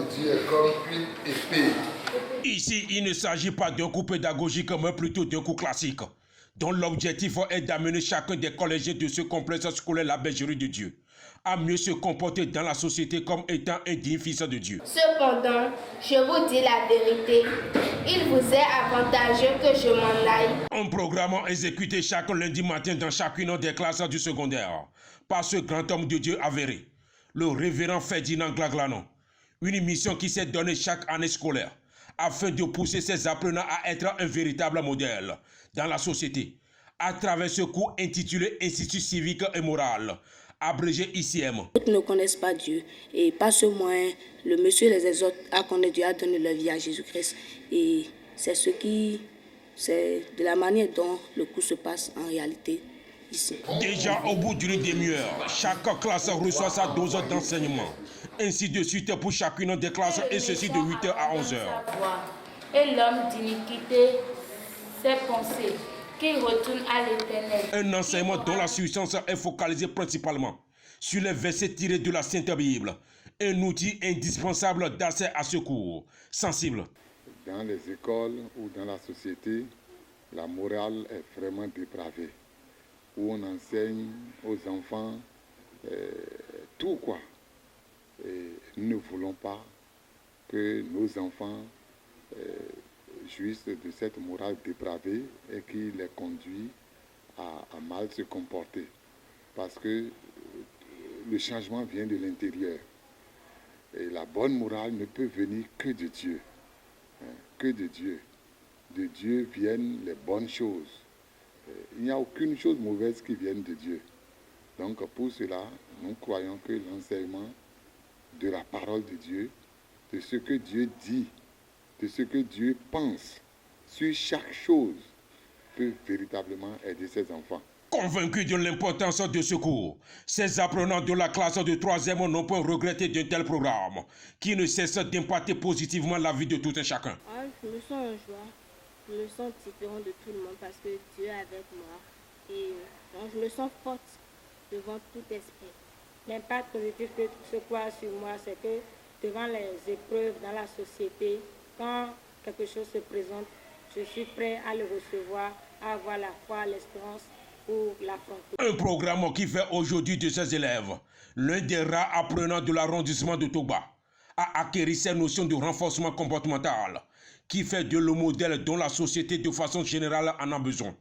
Dieu est comme une épée. Ici, il ne s'agit pas d'un coup pédagogique, mais plutôt d'un coup classique, dont l'objectif est d'amener chacun des collégiens de ce complexe scolaire La Bergerie de Dieu à mieux se comporter dans la société comme étant un digne fils de Dieu. Cependant, je vous dis la vérité, il vous est avantageux que je m'en aille. Un programme exécuté chaque lundi matin dans chacune des classes du secondaire par ce grand homme de Dieu avéré, le révérend Ferdinand Glaglanon. Une mission qui s'est donnée chaque année scolaire afin de pousser ses apprenants à être un véritable modèle dans la société à travers ce cours intitulé Institut civique et moral, abrégé ICM. D'autres ne connaissent pas Dieu et par ce moyen, le monsieur les exhorte à connaître Dieu, à donner leur vie à Jésus-Christ. Et c'est de la manière dont le cours se passe en réalité ici. Déjà au bout d'une demi-heure, chaque classe reçoit sa dose d'enseignement. Ainsi de suite pour chacune des classes et ceci de 8h à 11h. Et l'homme d'iniquité, ses pensées, qui retourne à l'Éternel. Un enseignement dont la substance est focalisée principalement sur les versets tirés de la Sainte Bible. Un outil indispensable d'accès à ce cours, sensible. Dans les écoles ou dans la société, la morale est vraiment dépravée. Où on enseigne aux enfants tout quoi. Et nous ne voulons pas que nos enfants jouissent de cette morale dépravée et qui les conduit à mal se comporter. Parce que le changement vient de l'intérieur. Et la bonne morale ne peut venir que de Dieu. Que de Dieu. De Dieu viennent les bonnes choses. Il n'y a aucune chose mauvaise qui vienne de Dieu. Donc pour cela, nous croyons que l'enseignement de la parole de Dieu, de ce que Dieu dit, de ce que Dieu pense sur chaque chose, peut véritablement aider ses enfants. Convaincus de l'importance de ce cours, ces apprenants de la classe de 3e n'ont pas regretté d'un tel programme qui ne cesse d'impacter positivement la vie de tout un chacun. Je me sens en joie, je me sens différent de tout le monde parce que Dieu est avec moi et donc je me sens forte devant tout esprit. L'impact positif que ce cours a sur moi, c'est que devant les épreuves dans la société, quand quelque chose se présente, je suis prêt à le recevoir, à avoir la foi, l'espérance pour l'affronter. Un programme qui fait aujourd'hui de ses élèves l'un des rares apprenants de l'arrondissement de Toba à acquérir ces notions de renforcement comportemental qui fait de le modèle dont la société de façon générale en a besoin.